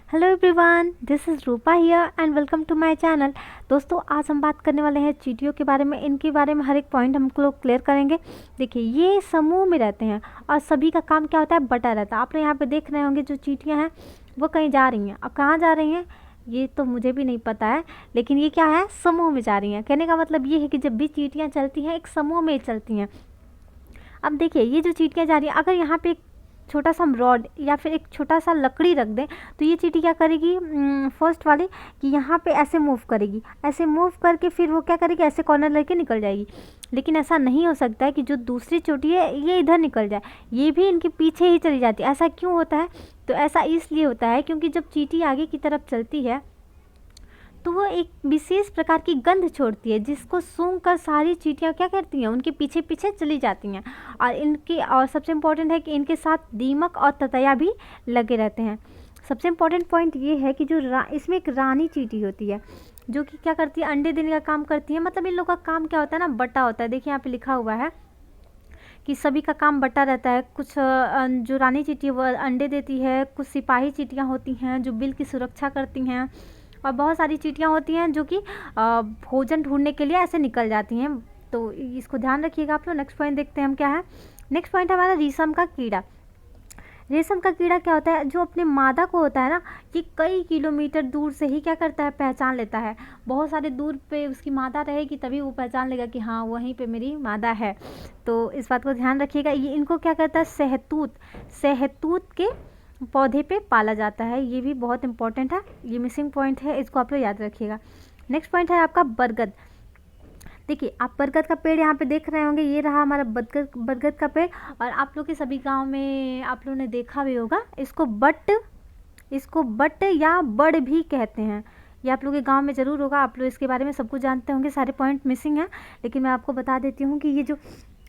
Hello everyone, this is Rupa here and welcome to my channel. दोस्तों, आज हम बात करने वाले हैं चींटियों के बारे में। इनके बारे में हर एक पॉइंट हम लोग क्लियर करेंगे। देखिए, ये समूह में रहते हैं और सभी का काम क्या होता है, बटा रहता है। आपने यहाँ पे देख रहे होंगे जो चींटियाँ हैं वो कहीं जा रही हैं। अब कहाँ जा रही हैं ये तो मुझे भी नहीं पता है, लेकिन ये क्या है, समूह में जा रही हैं। कहने का मतलब ये है कि जब भी चींटियाँ चलती हैं एक समूह में चलती हैं। अब देखिए, ये जो चींटियाँ जा रही हैं, अगर यहाँ पे एक छोटा सा हम रॉड या फिर एक छोटा सा लकड़ी रख दें तो ये चींटी क्या करेगी, फर्स्ट वाली कि यहाँ पे ऐसे मूव करेगी, ऐसे मूव करके फिर वो क्या करेगी, ऐसे कॉर्नर लेके निकल जाएगी। लेकिन ऐसा नहीं हो सकता है कि जो दूसरी चोटी है ये इधर निकल जाए, ये भी इनके पीछे ही चली जाती है। ऐसा क्यों होता है? तो ऐसा इसलिए होता है क्योंकि जब चींटी आगे की तरफ चलती है तो वो एक विशेष प्रकार की गंध छोड़ती है, जिसको सूंघ कर सारी चींटियाँ क्या करती हैं, उनके पीछे पीछे चली जाती हैं। और सबसे इम्पोर्टेंट है कि इनके साथ दीमक और ततैया भी लगे रहते हैं। सबसे इम्पोर्टेंट पॉइंट ये है कि जो इसमें एक रानी चींटी होती है जो कि क्या करती है, अंडे देने का काम करती है। मतलब इन लोगों का काम क्या होता है ना, बटा होता है। देखिए यहाँ पे लिखा हुआ है कि सभी का काम बटा रहता है। कुछ जो रानी चींटी है वो अंडे देती है, कुछ सिपाही चींटियाँ होती हैं जो बिल की सुरक्षा करती हैं, और बहुत सारी चींटियाँ होती हैं जो कि भोजन ढूंढने के लिए ऐसे निकल जाती हैं। तो इसको ध्यान रखिएगा आप लोग। नेक्स्ट पॉइंट देखते हैं हम क्या है। नेक्स्ट पॉइंट है हमारा रेशम का कीड़ा। रेशम का कीड़ा क्या होता है, जो अपने मादा को होता है ना, कि कई किलोमीटर दूर से ही क्या करता है, पहचान लेता है। बहुत सारे दूर पे उसकी मादा रहेगी तभी वो पहचान लेगा कि हाँ वहीं पे मेरी मादा है। तो इस बात को ध्यान रखिएगा। ये इनको क्या करता है, सहतूत के पौधे पे पाला जाता है। ये भी बहुत इंपॉर्टेंट है, ये मिसिंग पॉइंट है, इसको आप लोग याद रखिएगा। नेक्स्ट पॉइंट है आपका बरगद। देखिए, आप बरगद का पेड़ यहाँ पे देख रहे होंगे, ये रहा हमारा बरगद का पेड़। और आप लोग के सभी गांव में आप लोगों ने देखा भी होगा, इसको बट या बड़ भी कहते हैं। ये आप लोग के गांव में ज़रूर होगा, आप लोग इसके बारे में सब कुछ जानते होंगे। सारे पॉइंट मिसिंग हैं, लेकिन मैं आपको बता देती हूँ कि ये जो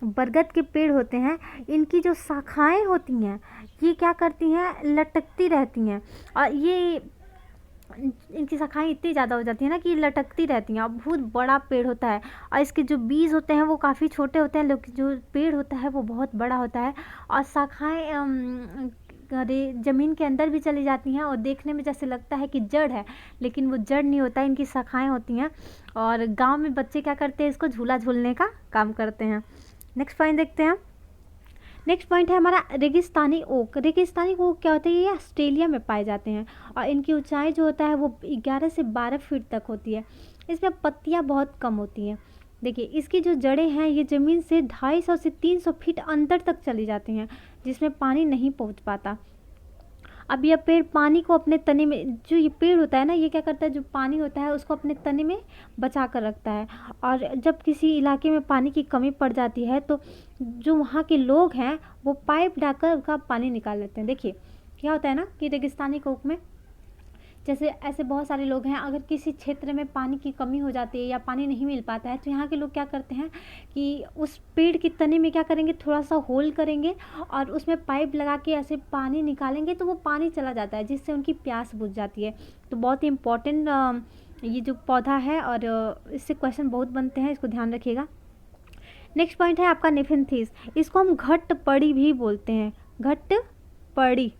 बरगद के पेड़ होते हैं, इनकी जो शाखाएं होती हैं ये क्या करती हैं, लटकती रहती हैं। और ये इनकी शाखाएं इतनी ज़्यादा हो जाती हैं ना कि लटकती रहती हैं, और बहुत बड़ा पेड़ होता है। और इसके जो बीज होते हैं वो काफ़ी छोटे होते हैं, लेकिन जो पेड़ होता है वो बहुत बड़ा होता है। और शाखाएं ज़मीन के अंदर भी चली जाती हैं, और देखने में जैसे लगता है कि जड़ है, लेकिन वो जड़ नहीं होता है, इनकी शाखाएं होती हैं। और गांव में बच्चे क्या करते हैं, इसको झूला झूलने का काम करते हैं। नेक्स्ट पॉइंट देखते हैं। नेक्स्ट पॉइंट है हमारा रेगिस्तानी ओक। रेगिस्तानी ओक क्या होता है, ये ऑस्ट्रेलिया में पाए जाते हैं, और इनकी ऊंचाई जो होता है वो 11 से 12 फीट तक होती है। इसमें पत्तियां बहुत कम होती हैं। देखिए, इसकी जो जड़ें हैं ये ज़मीन से 250 से 300 फीट अंदर तक चली जाती हैं, जिसमें पानी नहीं पहुंच पाता। अब यह पेड़ पानी को अपने तने में, जो ये पेड़ होता है ना, ये क्या करता है, जो पानी होता है उसको अपने तने में बचा कर रखता है। और जब किसी इलाके में पानी की कमी पड़ जाती है तो जो वहाँ के लोग हैं वो पाइप डालकर उसका पानी निकाल लेते हैं। देखिए क्या होता है ना कि रेगिस्तानी कोक में जैसे ऐसे बहुत सारे लोग हैं, अगर किसी क्षेत्र में पानी की कमी हो जाती है या पानी नहीं मिल पाता है तो यहाँ के लोग क्या करते हैं कि उस पेड़ के तने में क्या करेंगे, थोड़ा सा होल करेंगे और उसमें पाइप लगा के ऐसे पानी निकालेंगे तो वो पानी चला जाता है, जिससे उनकी प्यास बुझ जाती है। तो बहुत ही इम्पॉर्टेंट ये जो पौधा है, और इससे क्वेश्चन बहुत बनते हैं, इसको ध्यान रखिएगा। नेक्स्ट पॉइंट है आपका निफिन्थीस। इसको हम घटपड़ी भी बोलते हैं, घटपड़ी,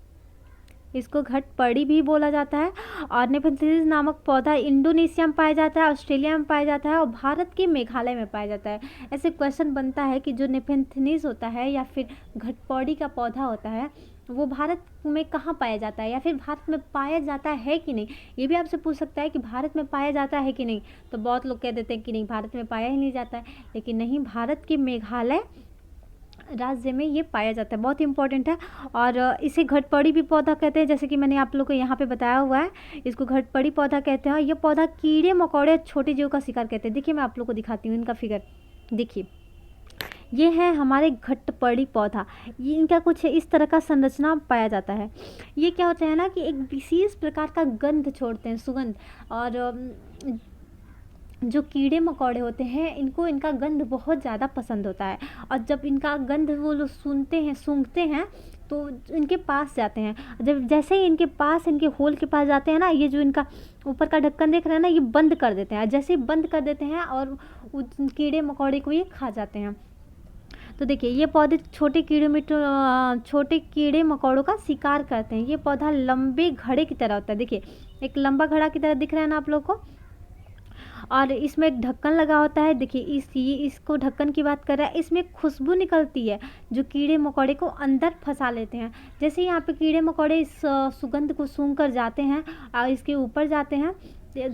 इसको घटपड़ी भी बोला जाता है। और निफिन्थीस नामक पौधा इंडोनेशिया में पाया जाता है, ऑस्ट्रेलिया में पाया जाता है, और भारत के मेघालय में पाया जाता है। ऐसे क्वेश्चन बनता है कि जो निफिन्थीस होता है या फिर घटपौड़ी का पौधा होता है वो भारत में कहाँ पाया जाता है, या फिर भारत में पाया जाता है कि नहीं। ये भी आपसे पूछ सकता है कि भारत में पाया जाता है कि नहीं, तो बहुत लोग कह देते हैं कि नहीं, भारत में पाया ही नहीं जाता है। लेकिन नहीं, भारत के मेघालय राज्य में ये पाया जाता है, बहुत इंपॉर्टेंट है। और इसे घटपड़ी भी पौधा कहते हैं, जैसे कि मैंने आप लोग को यहाँ पे बताया हुआ है, इसको घटपड़ी पौधा कहते हैं। और ये पौधा कीड़े मकोड़े छोटे जीवों का शिकार कहते हैं। देखिए मैं आप लोग को दिखाती हूँ इनका फिगर। देखिए ये है हमारे घटपड़ी पौधा, ये इनका कुछ इस तरह का संरचना पाया जाता है। ये क्या होता है ना कि एक विशेष प्रकार का गंध छोड़ते हैं, सुगंध। और जो कीड़े मकोड़े होते हैं इनको इनका गंध बहुत ज़्यादा पसंद होता है, और जब इनका गंध वो लोग सूंघते हैं तो इनके पास जाते हैं। जब जैसे ही इनके पास, इनके होल के पास जाते हैं ना, ये जो इनका ऊपर का ढक्कन देख रहे हैं ना, ये बंद कर देते हैं। जैसे ही बंद कर देते हैं और कीड़े मकोड़े को ये खा जाते हैं। तो देखिए ये पौधे छोटे कीड़े मकोड़ों का शिकार करते हैं। ये पौधा लंबे घड़े की तरह होता है। देखिए एक लंबा घड़ा की तरह दिख रहा है ना आप लोग को, और इसमें एक ढक्कन लगा होता है। देखिए इसको ढक्कन की बात कर रहा है। इसमें खुशबू निकलती है जो कीड़े मकोड़े को अंदर फंसा लेते हैं। जैसे यहाँ पे कीड़े मकोड़े इस सुगंध को सूंघ कर जाते हैं और इसके ऊपर जाते हैं,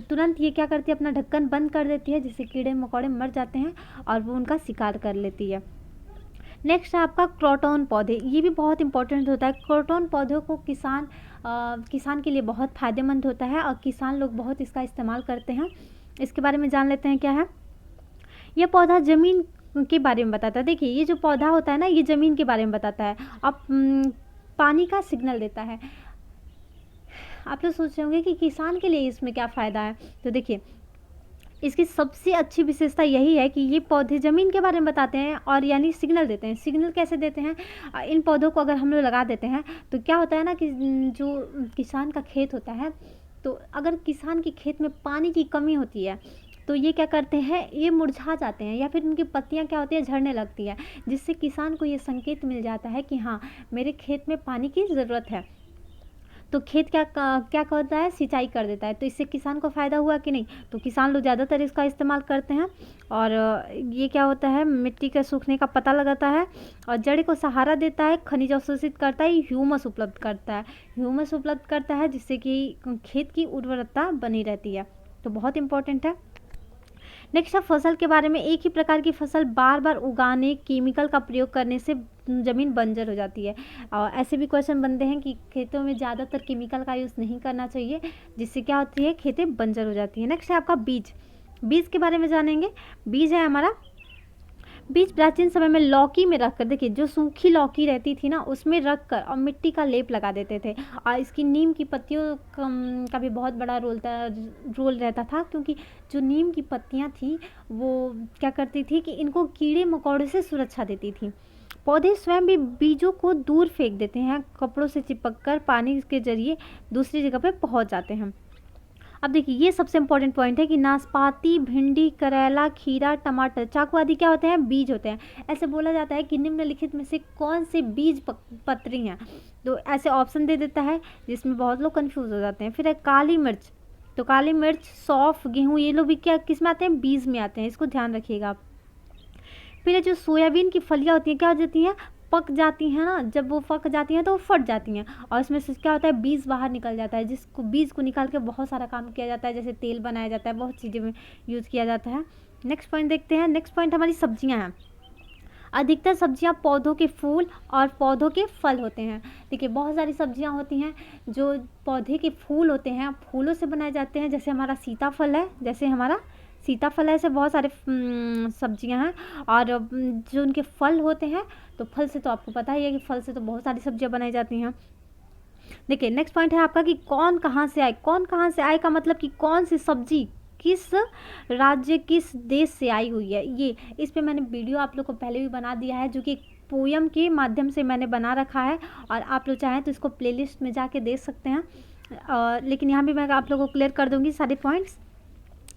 तुरंत ये क्या करती है, अपना ढक्कन बंद कर देती है, जिससे कीड़े मकोड़े मर जाते हैं और वो उनका शिकार कर लेती है। नेक्स्ट है आपका क्रोटॉन पौधे। ये भी बहुत इंपॉर्टेंट होता है। क्रोटॉन पौधों को किसान के लिए बहुत फ़ायदेमंद होता है और किसान लोग बहुत इसका इस्तेमाल करते हैं। इसके बारे में जान लेते हैं क्या है। यह पौधा ज़मीन के बारे में बताता है। देखिए ये जो पौधा होता है ना, ये ज़मीन के बारे में बताता है और पानी का सिग्नल देता है। आप लोग सोच रहे होंगे कि किसान के लिए इसमें क्या फ़ायदा है। तो देखिए इसकी सबसे अच्छी विशेषता यही है कि ये पौधे ज़मीन के बारे में बताते हैं और यानी सिग्नल देते हैं। सिग्नल कैसे देते हैं, इन पौधों को अगर हम लोग लगा देते हैं तो क्या होता है ना कि जो किसान का खेत होता है, तो अगर किसान के खेत में पानी की कमी होती है तो ये क्या करते हैं, ये मुरझा जाते हैं या फिर उनकी पत्तियां क्या होती है, झड़ने लगती है, जिससे किसान को ये संकेत मिल जाता है कि हाँ मेरे खेत में पानी की ज़रूरत है। तो खेत क्या करता है, सिंचाई कर देता है। तो इससे किसान को फ़ायदा हुआ कि नहीं। तो किसान लोग ज़्यादातर इसका इस्तेमाल करते हैं और ये क्या होता है, मिट्टी के सूखने का पता लगाता है और जड़ को सहारा देता है, खनिज अवशोषित करता है, ह्यूमस उपलब्ध करता है जिससे कि खेत की उर्वरता बनी रहती है। तो बहुत इंपॉर्टेंट है। नेक्स्ट है फसल के बारे में। एक ही प्रकार की फसल बार बार उगाने, केमिकल का प्रयोग करने से ज़मीन बंजर हो जाती है। और ऐसे भी क्वेश्चन बनते हैं कि खेतों में ज़्यादातर केमिकल का यूज़ नहीं करना चाहिए, जिससे क्या होती है, खेतें बंजर हो जाती हैं। नेक्स्ट है आपका बीज के बारे में जानेंगे। बीज है हमारा, बीज प्राचीन समय में लौकी में रखकर, देखिए जो सूखी लौकी रहती थी ना उसमें रखकर और मिट्टी का लेप लगा देते थे। और इसकी नीम की पत्तियों का भी बहुत बड़ा रोल रहता था, क्योंकि जो नीम की पत्तियां थी वो क्या करती थी कि इनको कीड़े मकोड़े से सुरक्षा देती थी। पौधे स्वयं भी बीजों को दूर फेंक देते हैं, कपड़ों से चिपककर पानी के जरिए दूसरी जगह पर पहुंच जाते हैं। अब देखिए ये सबसे इंपॉर्टेंट पॉइंट है कि नाशपाती, भिंडी, करेला, खीरा, टमाटर, चाकू आदि क्या होते हैं, बीज होते हैं। ऐसे बोला जाता है कि निम्नलिखित में से कौन से बीज पत्री हैं। तो ऐसे ऑप्शन दे देता है जिसमें बहुत लोग कंफ्यूज हो जाते हैं। फिर है काली मिर्च। तो काली मिर्च, सौंफ, गेहूँ, ये लोग भी क्या किस में आते हैं, बीज में आते हैं। इसको ध्यान रखिएगा आप। फिर जो सोयाबीन की फलियाँ होती हैं क्या हो जाती हैं, पक जाती हैं ना, जब वो पक जाती हैं तो वो फट जाती हैं और इसमें से क्या होता है, बीज बाहर निकल जाता है, जिसको बीज को निकाल के बहुत सारा काम किया जाता है, जैसे तेल बनाया जाता है, बहुत चीज़ें में यूज़ किया जाता है। नेक्स्ट पॉइंट देखते हैं। नेक्स्ट पॉइंट हमारी सब्जियां हैं। अधिकतर सब्जियां पौधों के फूल और पौधों के फल होते हैं। देखिए बहुत सारी सब्जियां होती हैं जो पौधे के फूल होते हैं, फूलों से बनाए जाते हैं। जैसे हमारा सीताफल है, ऐसे बहुत सारे सब्जियां हैं। और जो उनके फल होते हैं, तो फल से तो आपको पता ही है कि फल से तो बहुत सारी सब्जियां बनाई जाती हैं। देखिए नेक्स्ट पॉइंट है आपका कि कौन कहाँ से आए का मतलब कि कौन सी सब्जी किस राज्य, किस देश से आई हुई है। ये इस पे मैंने वीडियो आप लोग को पहले भी बना दिया है, जो कि एक पोयम के माध्यम से मैंने बना रखा है और आप लोग चाहें तो इसको प्लेलिस्ट में जाके देख सकते हैं। लेकिन यहाँ भी मैं आप लोगों को क्लियर कर दूँगी सारे पॉइंट्स।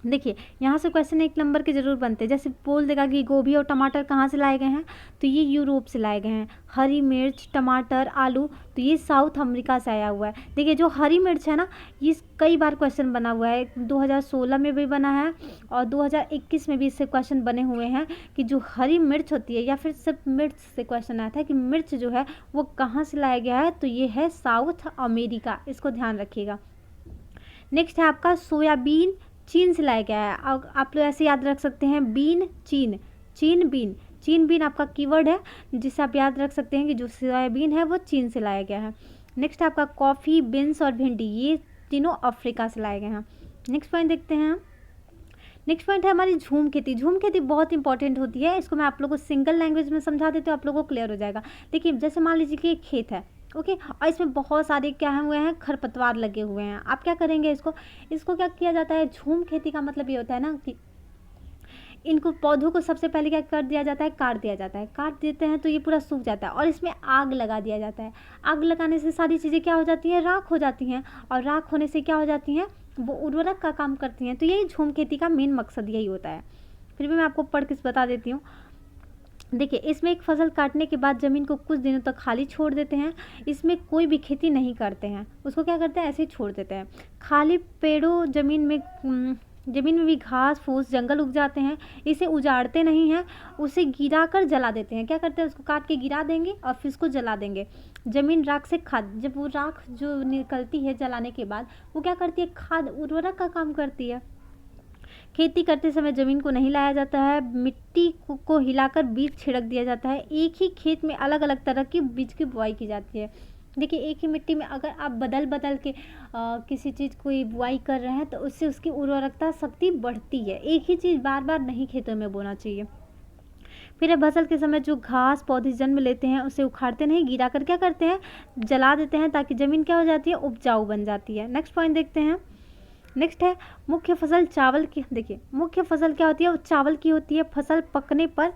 देखिए यहाँ से क्वेश्चन 1 नंबर के जरूर बनते हैं। जैसे बोल देगा कि गोभी और टमाटर कहाँ से लाए गए हैं, तो ये यूरोप से लाए गए हैं। हरी मिर्च, टमाटर, आलू, तो ये साउथ अमेरिका से आया हुआ है। देखिए जो हरी मिर्च है ना, ये कई बार क्वेश्चन बना हुआ है, 2016 में भी बना है और 2021 में भी इससे क्वेश्चन बने हुए हैं कि जो हरी मिर्च होती है, या फिर सिर्फ मिर्च से क्वेश्चन आया था कि मिर्च जो है वो कहाँ से लाया गया है, तो ये है साउथ अमेरिका। इसको ध्यान रखिएगा। नेक्स्ट है आपका सोयाबीन चीन से लाया गया है। आप लोग ऐसे याद रख सकते हैं, चीन बीन आपका कीवर्ड है, जिसे आप याद रख सकते हैं कि जो सोयाबीन है वो चीन से लाया गया है। नेक्स्ट आपका कॉफ़ी, बीन्स और भिंडी, ये तीनों अफ्रीका से लाए गए हैं। नेक्स्ट पॉइंट देखते हैं। नेक्स्ट पॉइंट है हमारी झूम खेती बहुत इंपॉर्टेंट होती है। इसको मैं आप लोगों को सिंगल लैंग्वेज में समझा देती हूँ, आप लोगों को क्लियर हो जाएगा। देखिए जैसे मान लीजिए कि एक खेत है, ओके, और इसमें बहुत सारे क्या हुए हैं, खरपतवार लगे हुए हैं। आप क्या करेंगे, इसको क्या किया जाता है, झूम खेती का मतलब ये होता है ना कि इनको पौधों को सबसे पहले क्या कर दिया जाता है, काट दिया जाता है। काट देते हैं तो ये पूरा सूख जाता है और इसमें आग लगा दिया जाता है। आग लगाने से सारी चीज़ें क्या हो जाती हैं, राख हो जाती हैं, और राख होने से क्या हो जाती हैं, वो उर्वरक का काम करती हैं। तो यही झूम खेती का मेन मकसद यही होता है। फिर भी मैं आपको पढ़ के बता देती हूँ। देखिए इसमें एक फसल काटने के बाद ज़मीन को कुछ दिनों तक खाली छोड़ देते हैं। इसमें कोई भी खेती नहीं करते हैं, उसको क्या करते हैं, ऐसे ही छोड़ देते हैं। खाली पेड़ों ज़मीन में भी घास फूस जंगल उग जाते हैं। इसे उजाड़ते नहीं हैं, उसे गिरा कर जला देते हैं। क्या करते हैं, उसको काट के गिरा देंगे और फिर उसको जला देंगे। ज़मीन राख से खाद, जब वो राख जो निकलती है जलाने के बाद, वो क्या करती है, खाद उर्वरक का काम करती है। खेती करते समय ज़मीन को नहीं लाया जाता है, मिट्टी को हिलाकर बीज छिड़क दिया जाता है। एक ही खेत में अलग अलग तरह के बीज की बुआई की जाती है। देखिए एक ही मिट्टी में अगर आप बदल बदल के किसी चीज़ को बुआई कर रहे हैं तो उससे उसकी उर्वरकता शक्ति बढ़ती है। एक ही चीज़ बार बार नहीं खेतों में बोना चाहिए। फिर फसल के समय जो घास पौधे जन्म लेते हैं उसे उखाड़ते नहीं, गिरा कर क्या करते हैं, जला देते हैं, ताकि ज़मीन क्या हो जाती है, उपजाऊ बन जाती है। नेक्स्ट पॉइंट देखते हैं। नेक्स्ट है मुख्य फसल चावल की। देखिए मुख्य फसल क्या होती है, वो चावल की होती है। फसल पकने पर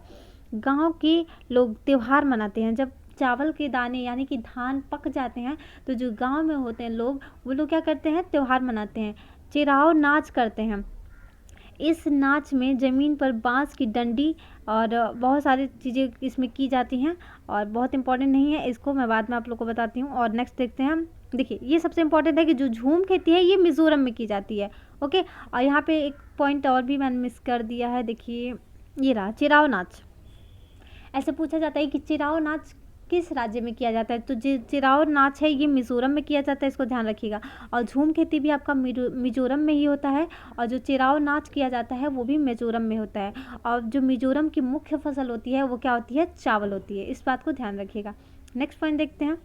गांव के लोग त्योहार मनाते हैं। जब चावल के दाने यानी कि धान पक जाते हैं तो जो गांव में होते हैं लोग, वो लोग क्या करते हैं, त्योहार मनाते हैं, चिराव नाच करते हैं। इस नाच में ज़मीन पर बांस की डंडी और बहुत सारी चीज़ें इसमें की जाती हैं और बहुत इंपॉर्टेंट नहीं है, इसको मैं बाद में आप लोग को बताती हूँ। और नेक्स्ट देखते हैं हम। देखिए ये सबसे इम्पॉर्टेंट है कि जो झूम खेती है ये मिज़ोरम में की जाती है। ओके, और यहाँ पे एक पॉइंट और भी मैंने मिस कर दिया है। देखिए ये रहा चिराव नाच। ऐसे पूछा जाता है कि चिराव नाच किस राज्य में किया जाता है, तो जो चिराव नाच है ये मिज़ोरम में किया जाता है, इसको ध्यान रखिएगा। और झूम खेती भी आपका मिज़ोरम में ही होता है, और जो चिराव नाच किया जाता है वो भी मिज़ोरम में होता है। और जो मिज़ोरम की मुख्य फसल होती है वो क्या होती है, चावल होती है। इस बात को ध्यान रखिएगा। नेक्स्ट पॉइंट देखते हैं।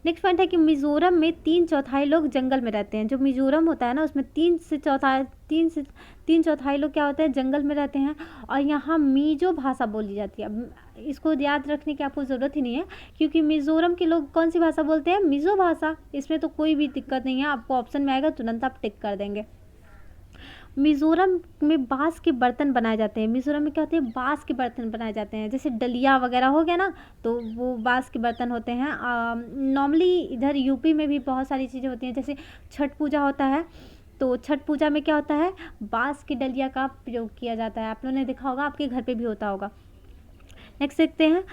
नेक्स्ट पॉइंट है कि मिज़ोरम में 3/4 लोग जंगल में रहते हैं। जो मिज़ोरम होता है ना उसमें 3 चौथाई लोग क्या होते हैं, जंगल में रहते हैं। और यहाँ मीजो भाषा बोली जाती है। इसको याद रखने की आपको ज़रूरत ही नहीं है, क्योंकि मिज़ोरम के लोग कौन सी भाषा बोलते हैं, मिज़ो भाषा। इसमें तो कोई भी दिक्कत नहीं है, आपको ऑप्शन में आएगा तुरंत आप टिक कर देंगे। मिज़ोरम में बांस के बर्तन बनाए जाते हैं। मिज़ोरम में क्या होते हैं, बांस के बर्तन बनाए जाते हैं, जैसे डलिया वगैरह हो गया ना, तो वो बांस के बर्तन होते हैं। नॉर्मली इधर यूपी में भी बहुत सारी चीज़ें होती हैं, जैसे छठ पूजा होता है, तो छठ पूजा में क्या होता है, बांस की डलिया का प्रयोग किया जाता है। आप लोगों ने देखा होगा, आपके घर पे भी होता होगा। नेक्स्ट देखते हैं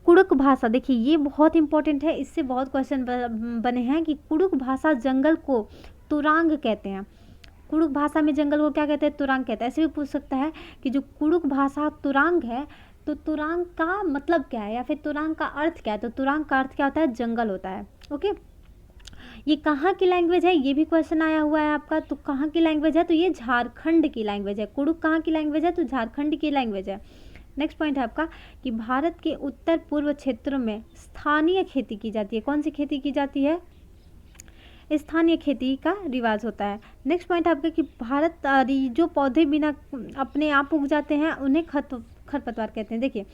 कुड़ुक भाषा। देखिए ये बहुत इंपॉर्टेंट है, इससे बहुत क्वेश्चन बने हैं कि कुड़ुक भाषा जंगल को तुरांग कहते हैं। कुड़ुक भाषा में जंगल को क्या कहते हैं, तुरांग कहते हैं। ऐसे भी पूछ सकता है कि जो कुड़ुक भाषा तुरांग है, तो तुरांग का मतलब क्या है, या फिर तुरांग का अर्थ क्या है। तो तुरांग का अर्थ क्या होता है, जंगल होता है। ओके, ये कहाँ की लैंग्वेज है, ये भी क्वेश्चन आया हुआ है आपका। तो कहाँ की लैंग्वेज है, तो ये झारखंड की लैंग्वेज है। कुड़ुक कहाँ की लैंग्वेज है, तो झारखंड की लैंग्वेज है। नेक्स्ट पॉइंट है आपका कि भारत के उत्तर पूर्व क्षेत्रों में स्थानीय खेती की जाती है। कौन सी खेती की जाती है, स्थानीय खेती का रिवाज होता है। नेक्स्ट पॉइंट आपका कि भारत जो पौधे बिना अपने आप उग जाते हैं उन्हें खरपतवार कहते हैं। देखिए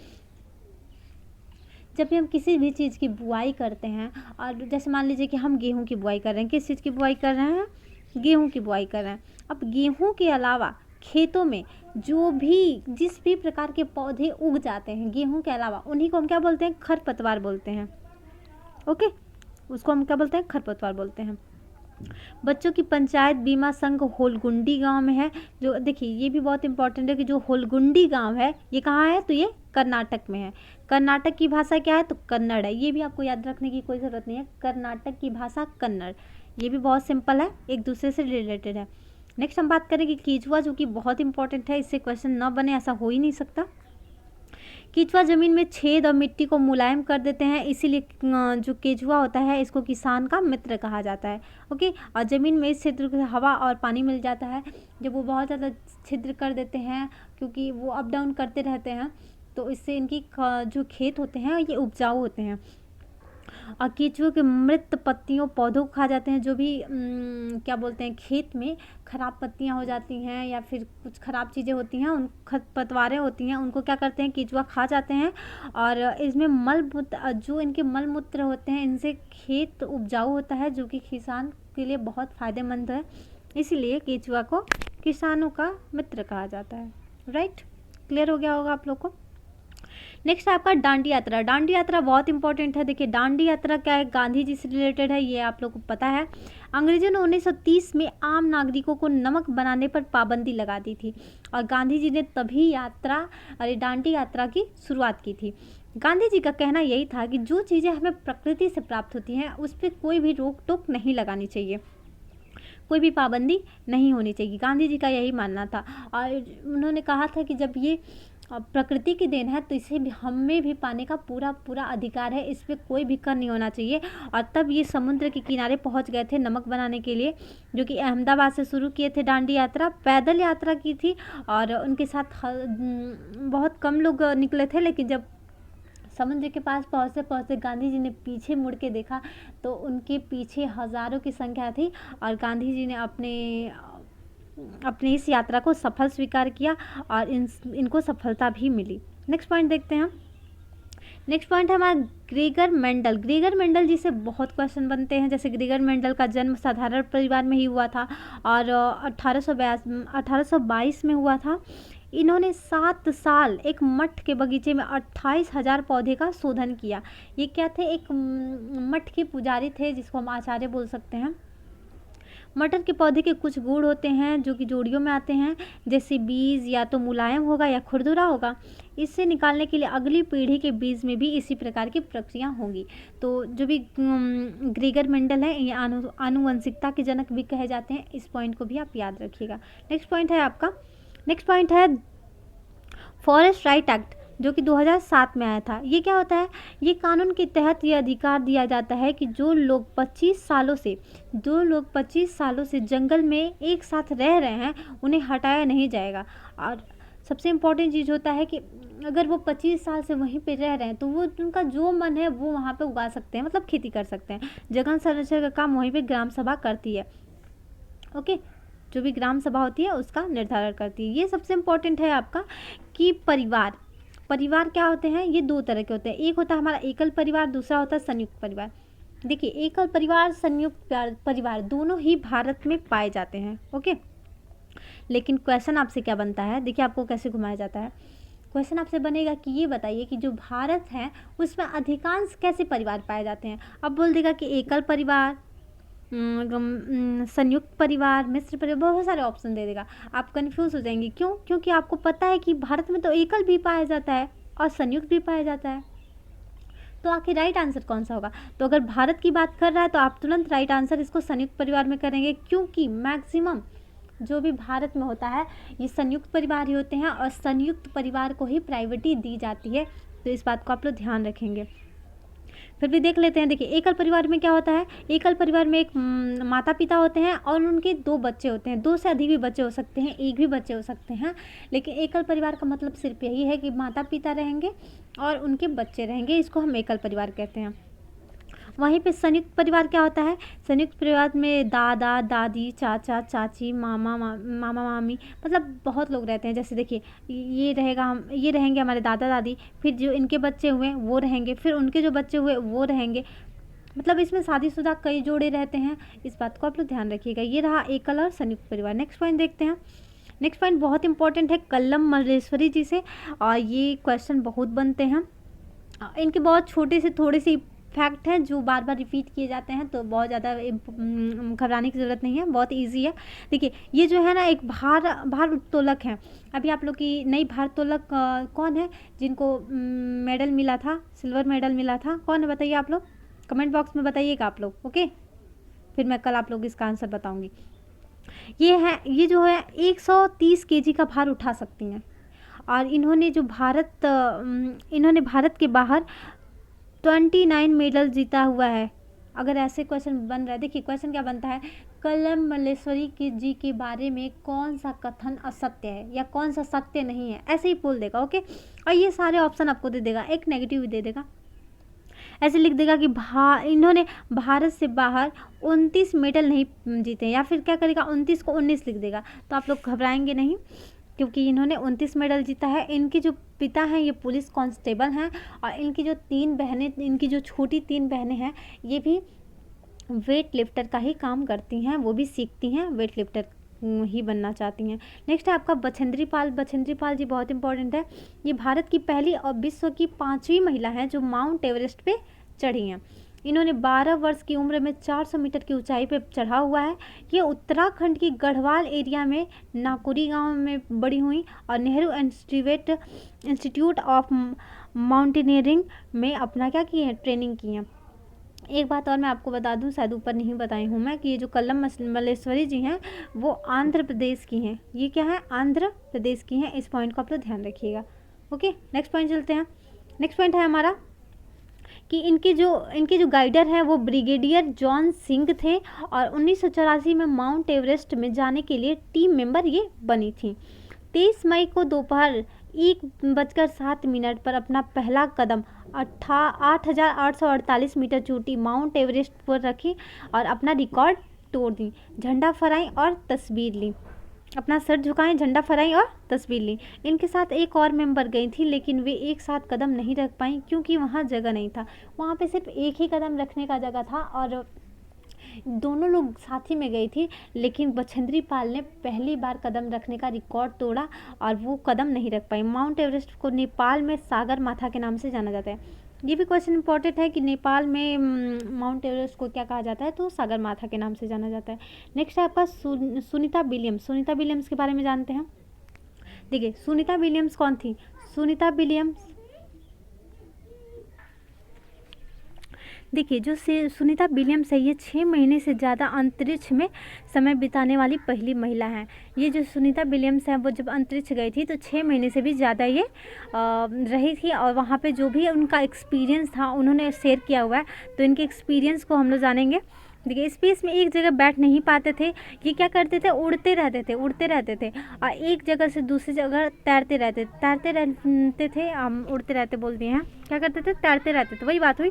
जब भी हम किसी भी चीज़ की बुआई करते हैं, और जैसे मान लीजिए कि हम गेहूं की बुआई कर रहे हैं, किस चीज़ की बुआई कर रहे हैं, गेहूं की बुआई कर रहे हैं। अब गेहूं के अलावा खेतों में जो भी जिस भी प्रकार के पौधे उग जाते हैं गेहूं के अलावा, उन्हीं को हम क्या बोलते हैं, खरपतवार बोलते हैं। ओके, उसको हम क्या बोलते हैं, खरपतवार बोलते हैं। बच्चों की पंचायत बीमा संघ होलगुंडी गांव में है। जो देखिए ये भी बहुत इंपॉर्टेंट है कि जो होलगुंडी गांव है ये कहाँ है, तो ये कर्नाटक में है। कर्नाटक की भाषा क्या है, तो कन्नड़ है। ये भी आपको याद रखने की कोई ज़रूरत नहीं है, कर्नाटक की भाषा कन्नड़। ये भी बहुत सिंपल है, एक दूसरे से रिलेटेड है। नेक्स्ट हम बात करेंगे केचुआ, जो कि बहुत इंपॉर्टेंट है, इससे क्वेश्चन न बने ऐसा हो ही नहीं सकता। केचुआ ज़मीन में छेद और मिट्टी को मुलायम कर देते हैं, इसीलिए जो केचुआ होता है इसको किसान का मित्र कहा जाता है। ओके, और ज़मीन में इस क्षेत्र को हवा और पानी मिल जाता है। जब वो बहुत ज़्यादा छिद्र कर देते हैं, क्योंकि वो अप डाउन करते रहते हैं, तो इससे इनकी जो खेत होते हैं ये उपजाऊ होते हैं। और केचुए के मृत पत्तियों पौधों को खा जाते हैं। जो भी क्या बोलते हैं, खेत में ख़राब पत्तियां हो जाती हैं या फिर कुछ ख़राब चीज़ें होती हैं, उन खरपतवारें होती हैं, उनको क्या करते हैं, केचुआ खा जाते हैं। और इसमें जो इनके मल मूत्र होते हैं, इनसे खेत उपजाऊ होता है, जो कि किसान के लिए बहुत फ़ायदेमंद है। इसीलिए केचुआ को किसानों का मित्र कहा जाता है। राइट, क्लियर हो गया होगा आप लोग को। नेक्स्ट है आपका दांडी यात्रा। दांडी यात्रा बहुत इंपॉर्टेंट है। देखिए दांडी यात्रा क्या है, गांधी जी से रिलेटेड है, ये आप लोग को पता है। अंग्रेजों ने 1930 में आम नागरिकों को नमक बनाने पर पाबंदी लगा दी थी और गांधी जी ने तभी दांडी यात्रा की शुरुआत की थी। गांधी जी का कहना यही था कि जो चीज़ें हमें प्रकृति से प्राप्त होती हैं उस पर कोई भी रोक टोक नहीं लगानी चाहिए, कोई भी पाबंदी नहीं होनी चाहिए। गांधी जी का यही मानना था और उन्होंने कहा था कि जब ये प्रकृति की देन है तो इसे भी हमें भी पाने का पूरा पूरा अधिकार है, इस पर कोई भी कर नहीं होना चाहिए। और तब ये समुद्र के किनारे पहुंच गए थे नमक बनाने के लिए, जो कि अहमदाबाद से शुरू किए थे। दांडी यात्रा पैदल यात्रा की थी और उनके साथ बहुत कम लोग निकले थे, लेकिन जब समुद्र के पास पहुँचते पहुँचते गांधी जी ने पीछे मुड़ के देखा तो उनके पीछे हज़ारों की संख्या थी और गांधी जी ने अपने इस यात्रा को सफल स्वीकार किया और इनको सफलता भी मिली। नेक्स्ट पॉइंट देखते हैं। नेक्स्ट पॉइंट है हमारा ग्रेगर मेंडल। ग्रेगर मेंडल जी से बहुत क्वेश्चन बनते हैं। जैसे ग्रेगर मेंडल का जन्म साधारण परिवार में ही हुआ था और 1822 में हुआ था। इन्होंने 7 साल एक मठ के बगीचे में 28,000 पौधे का शोधन किया। ये क्या थे, एक मठ के पुजारी थे जिसको हम आचार्य बोल सकते हैं। मटर के पौधे के कुछ गुण होते हैं जो कि जोड़ियों में आते हैं, जैसे बीज या तो मुलायम होगा या खुरदुरा होगा। इससे निकालने के लिए अगली पीढ़ी के बीज में भी इसी प्रकार की प्रक्रिया होंगी। तो जो भी ग्रेगर मेंडल है ये आनुवंशिकता के जनक भी कहे जाते हैं। इस पॉइंट को भी आप याद रखिएगा। नेक्स्ट पॉइंट है आपका, नेक्स्ट पॉइंट है फॉरेस्ट राइट एक्ट, जो कि 2007 में आया था। ये क्या होता है, ये कानून के तहत ये अधिकार दिया जाता है कि जो लोग 25 सालों से जंगल में एक साथ रह रहे हैं उन्हें हटाया नहीं जाएगा। और सबसे इम्पोर्टेंट चीज़ होता है कि अगर वो 25 साल से वहीं पे रह रहे हैं तो वो उनका जो मन है वो वहाँ पे उगा सकते हैं, मतलब खेती कर सकते हैं। जगह संरक्षण का काम वहीं पे ग्राम सभा करती है। ओके, जो भी ग्राम सभा होती है उसका निर्धारण करती है। ये सबसे इम्पोर्टेंट है आपका कि परिवार क्या होते हैं, ये 2 तरह के होते हैं। एक होता है हमारा एकल परिवार, दूसरा होता है संयुक्त परिवार। देखिए एकल परिवार, संयुक्त परिवार दोनों ही भारत में पाए जाते हैं। ओके, लेकिन क्वेश्चन आपसे क्या बनता है, देखिए आपको कैसे घुमाया जाता है। क्वेश्चन आपसे बनेगा कि ये बताइए कि जो भारत है उसमें अधिकांश कैसे परिवार पाए जाते हैं। अब बोल देगा कि एकल परिवार, संयुक्त परिवार, मिश्र परिवार, बहुत सारे ऑप्शन दे देगा। आप कंफ्यूज हो जाएंगे। क्यों? क्योंकि आपको पता है कि भारत में तो एकल भी पाया जाता है और संयुक्त भी पाया जाता है। तो आखिर राइट आंसर कौन सा होगा? तो अगर भारत की बात कर रहा है तो आप तुरंत राइट आंसर इसको संयुक्त परिवार में करेंगे, क्योंकि मैक्सिमम जो भी भारत में होता है ये संयुक्त परिवार ही होते हैं और संयुक्त परिवार को ही प्रायोरिटी दी जाती है। तो इस बात को आप लोग ध्यान रखेंगे। फिर भी देख लेते हैं। देखिए एकल परिवार में क्या होता है, एकल परिवार में एक माता पिता होते हैं और उनके 2 बच्चे होते हैं। 2 से अधिक भी बच्चे हो सकते हैं, एक भी बच्चे हो सकते हैं, लेकिन एकल परिवार का मतलब सिर्फ यही है कि माता पिता रहेंगे और उनके बच्चे रहेंगे। इसको हम एकल परिवार कहते हैं। वहीं पे संयुक्त परिवार क्या होता है, संयुक्त परिवार में दादा दादी, चाचा चाची, मामा मामी, मतलब बहुत लोग रहते हैं। जैसे देखिए ये रहेंगे हमारे दादा दादी, फिर जो इनके बच्चे हुए वो रहेंगे, फिर उनके जो बच्चे हुए वो रहेंगे। मतलब इसमें शादीशुदा कई जोड़े रहते हैं। इस बात को आप लोग ध्यान रखिएगा। ये रहा एकल और संयुक्त परिवार। नेक्स्ट पॉइंट देखते हैं। नेक्स्ट पॉइंट बहुत इंपॉर्टेंट है कल्लम मल्लेश्वरी जी से, और ये क्वेश्चन बहुत बनते हैं। इनके बहुत छोटे से थोड़े से फैक्ट हैं जो बार बार रिपीट किए जाते हैं, तो बहुत ज़्यादा घबराने की ज़रूरत नहीं है, बहुत इजी है। देखिए ये जो है ना एक भार उत्तोलक है। अभी आप लोग की नई भारोत्तोलक कौन है जिनको मेडल मिला था, सिल्वर मेडल मिला था, कौन है बताइए आप लोग, कमेंट बॉक्स में बताइएगा आप लोग। ओके, फिर मैं कल आप लोग इसका आंसर बताऊँगी। ये जो है 130 kg का भार उठा सकती हैं और इन्होंने भारत के बाहर 29 मेडल जीता हुआ है। अगर ऐसे क्वेश्चन बन रहा है, देखिए क्वेश्चन क्या बनता है, कल्लम मल्लेश्वरी जी के बारे में कौन सा कथन असत्य है या कौन सा सत्य नहीं है, ऐसे ही बोल देगा। ओके, और ये सारे ऑप्शन आपको दे देगा, एक नेगेटिव भी दे देगा। ऐसे लिख देगा कि इन्होंने भारत से बाहर 29 मेडल नहीं जीते, या फिर क्या करेगा 29 को 19 लिख देगा। तो आप लोग घबराएंगे नहीं, क्योंकि इन्होंने 29 मेडल जीता है। इनके जो पिता हैं ये पुलिस कांस्टेबल हैं और इनकी जो 3 बहनें, इनकी जो छोटी 3 बहनें हैं ये भी वेट लिफ्टर का ही काम करती हैं, वो भी सीखती हैं वेट लिफ्टर ही बनना चाहती हैं। नेक्स्ट है आपका बछेंद्री पाल। बछेंद्री पाल जी बहुत इंपॉर्टेंट है। ये भारत की पहली और विश्व की 5वीं महिला हैं जो माउंट एवरेस्ट पे चढ़ी हैं। इन्होंने 12 वर्ष की उम्र में 400 मीटर की ऊंचाई पे चढ़ा हुआ है। ये उत्तराखंड की गढ़वाल एरिया में नाकुरी गांव में बड़ी हुई और नेहरू इंस्टीट्यूट ऑफ माउंटेनियरिंग में अपना क्या किए हैं, ट्रेनिंग की है। एक बात और मैं आपको बता दूं, शायद ऊपर नहीं बताई हूँ मैं, कि ये जो कल्लम मल्लेश्वरी जी हैं वो आंध्र प्रदेश की हैं। ये क्या है, आंध्र प्रदेश की हैं। इस पॉइंट को आप लोग ध्यान रखिएगा। ओके, नेक्स्ट पॉइंट चलते हैं। नेक्स्ट पॉइंट है हमारा कि इनके जो गाइडर हैं वो ब्रिगेडियर जॉन सिंह थे और 1984 में माउंट एवरेस्ट में जाने के लिए टीम मेंबर ये बनी थी। 23 मई को दोपहर 1:07 पर अपना पहला कदम 8,848 मीटर चोटी माउंट एवरेस्ट पर रखी और अपना रिकॉर्ड तोड़ दी। झंडा फहराई और तस्वीर ली। अपना सर झुकाएं, झंडा फहराई और तस्वीर ली। इनके साथ एक और मेंबर गई थी, लेकिन वे एक साथ कदम नहीं रख पाई क्योंकि वहाँ जगह नहीं था। वहाँ पे सिर्फ एक ही कदम रखने का जगह था और दोनों लोग साथ ही में गई थी, लेकिन बछेंद्री पाल ने पहली बार कदम रखने का रिकॉर्ड तोड़ा और वो कदम नहीं रख पाई। माउंट एवरेस्ट को नेपाल में सागर माथा के नाम से जाना जाता है। ये भी क्वेश्चन इंपॉर्टेंट है कि नेपाल में माउंट एवरेस्ट को क्या कहा जाता है, तो सागर माथा के नाम से जाना जाता है। नेक्स्ट है आपका सुनीता विलियम्स। सुनीता विलियम्स के बारे में जानते हैं। देखिए, सुनीता विलियम्स कौन थी? सुनीता विलियम्स, देखिए जो सुनीता विलियम्स है ये 6 महीने से ज़्यादा अंतरिक्ष में समय बिताने वाली पहली महिला हैं। ये जो सुनीता विलियम्स है वो जब अंतरिक्ष गई थी तो 6 महीने से भी ज़्यादा ये रही थी और वहाँ पे जो भी उनका एक्सपीरियंस था उन्होंने शेयर किया हुआ है। तो इनके एक्सपीरियंस को हम लोग जानेंगे। देखिए, स्पेस में एक जगह बैठ नहीं पाते थे। ये क्या करते थे, उड़ते रहते थे और एक जगह से दूसरी जगह तैरते रहते थे। हम उड़ते रहते बोल दिए हैं, क्या करते थे, तैरते रहते थे। वही बात हुई,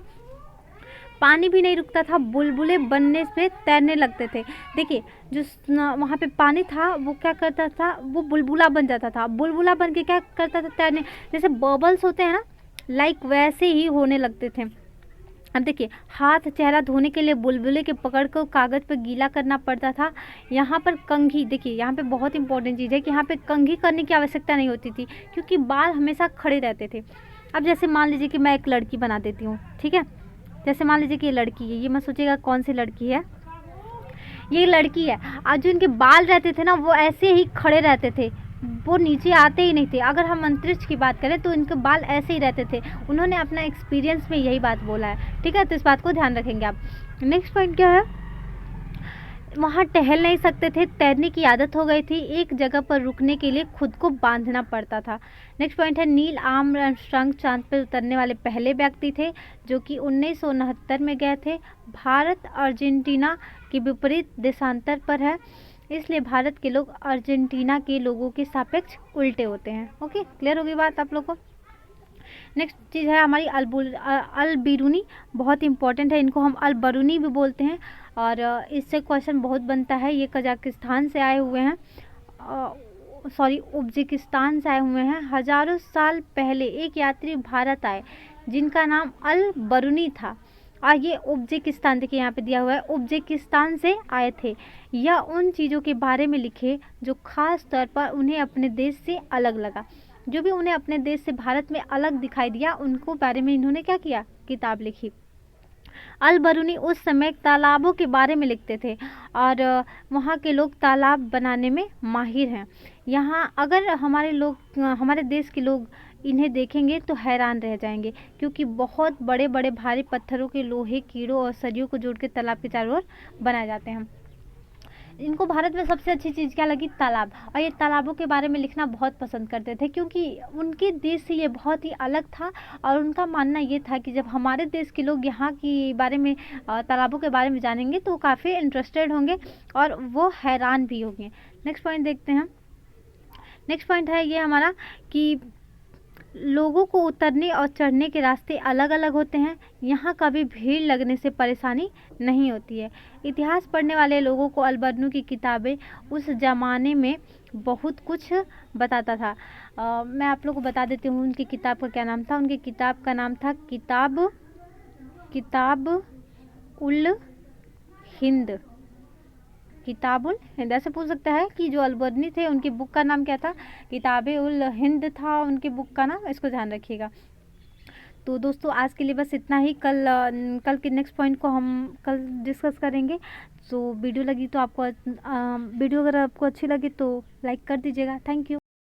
पानी भी नहीं रुकता था, बुलबुले बनने पे तैरने लगते थे। देखिए, जो वहाँ पे पानी था वो क्या करता था, वो बुलबुला बन जाता था। बुलबुला बन के क्या करता था, तैरने, जैसे बबल्स होते हैं ना, लाइक वैसे ही होने लगते थे। अब देखिए, हाथ चेहरा धोने के लिए बुलबुले के पकड़ को कागज़ पर गीला करना पड़ता था। यहाँ पर कंघी, देखिए यहाँ पे बहुत इंपॉर्टेंट चीज़ है कि यहाँ पे कंघी करने की आवश्यकता नहीं होती थी क्योंकि बाल हमेशा खड़े रहते थे। अब जैसे मान लीजिए कि मैं एक लड़की बना देती हूँ, ठीक है, जैसे मान लीजिए कि ये लड़की है, ये मत सोचिएगा कौन सी लड़की है, ये लड़की है। और जो इनके बाल रहते थे ना वो ऐसे ही खड़े रहते थे, वो नीचे आते ही नहीं थे। अगर हम अंतरिक्ष की बात करें तो इनके बाल ऐसे ही रहते थे। उन्होंने अपना एक्सपीरियंस में यही बात बोला है, ठीक है, तो इस बात को ध्यान रखेंगे आप। नेक्स्ट पॉइंट क्या है, वहाँ टहल नहीं सकते थे, तैरने की आदत हो गई थी, एक जगह पर रुकने के लिए खुद को बांधना पड़ता था। नेक्स्ट पॉइंट है, नील आर्मस्ट्रांग चांद पर उतरने वाले पहले व्यक्ति थे जो कि 1969 में गए थे। भारत अर्जेंटीना के विपरीत देशांतर पर है, इसलिए भारत के लोग अर्जेंटीना के लोगों के सापेक्ष उल्टे होते हैं। ओके, क्लियर होगी बात आप लोग को। नेक्स्ट चीज़ है हमारी अलबिरूनी, बहुत इंपॉर्टेंट है, इनको हम अलबरूनी भी बोलते हैं और इससे क्वेश्चन बहुत बनता है। ये कजाकिस्तान से आए हुए हैं, उज्बेकिस्तान से आए हुए हैं। हज़ारों साल पहले एक यात्री भारत आए जिनका नाम अलबरूनी था और ये उज्बेकिस्तान, देखिए यहाँ पे दिया हुआ है, उज्बेकिस्तान से आए थे। यह उन चीज़ों के बारे में लिखे जो खास तौर पर उन्हें अपने देश से अलग लगा। जो भी उन्हें अपने देश से भारत में अलग दिखाई दिया उनको बारे में इन्होंने क्या किया, किताब लिखी। अलबरूनी उस समय तालाबों के बारे में लिखते थे और वहाँ के लोग तालाब बनाने में माहिर हैं। यहाँ अगर हमारे देश के लोग इन्हें देखेंगे तो हैरान रह जाएंगे क्योंकि बहुत बड़े बड़े भारी पत्थरों के, लोहे, कीड़ों और सरियों को जोड़ के तालाब के चारों ओर बनाए जाते हैं। इनको भारत में सबसे अच्छी चीज़ क्या लगी, तालाब, और ये तालाबों के बारे में लिखना बहुत पसंद करते थे क्योंकि उनके देश से ये बहुत ही अलग था और उनका मानना ये था कि जब हमारे देश के लोग यहाँ की बारे में, तालाबों के बारे में जानेंगे तो काफ़ी इंटरेस्टेड होंगे और वो हैरान भी होंगे। नेक्स्ट पॉइंट देखते हैं। नेक्स्ट पॉइंट है ये हमारा कि लोगों को उतरने और चढ़ने के रास्ते अलग अलग होते हैं। यहाँ कभी भीड़ लगने से परेशानी नहीं होती है। इतिहास पढ़ने वाले लोगों को अलबरूनी की किताबें उस ज़माने में बहुत कुछ बताता था। मैं आप लोगों को बता देती हूँ उनकी किताब का क्या नाम था। उनकी किताब का नाम था किताब उल हिंद। किताबुल हिंद ऐसे पूछ सकता है कि जो अलबर्नी थे उनकी बुक का नाम क्या था, किताबे उल हिंद था उनकी बुक का नाम, इसको ध्यान रखिएगा। तो दोस्तों आज के लिए बस इतना ही। कल के नेक्स्ट पॉइंट को हम कल डिस्कस करेंगे। तो वीडियो अगर आपको अच्छी लगी तो लाइक कर दीजिएगा। Thank you.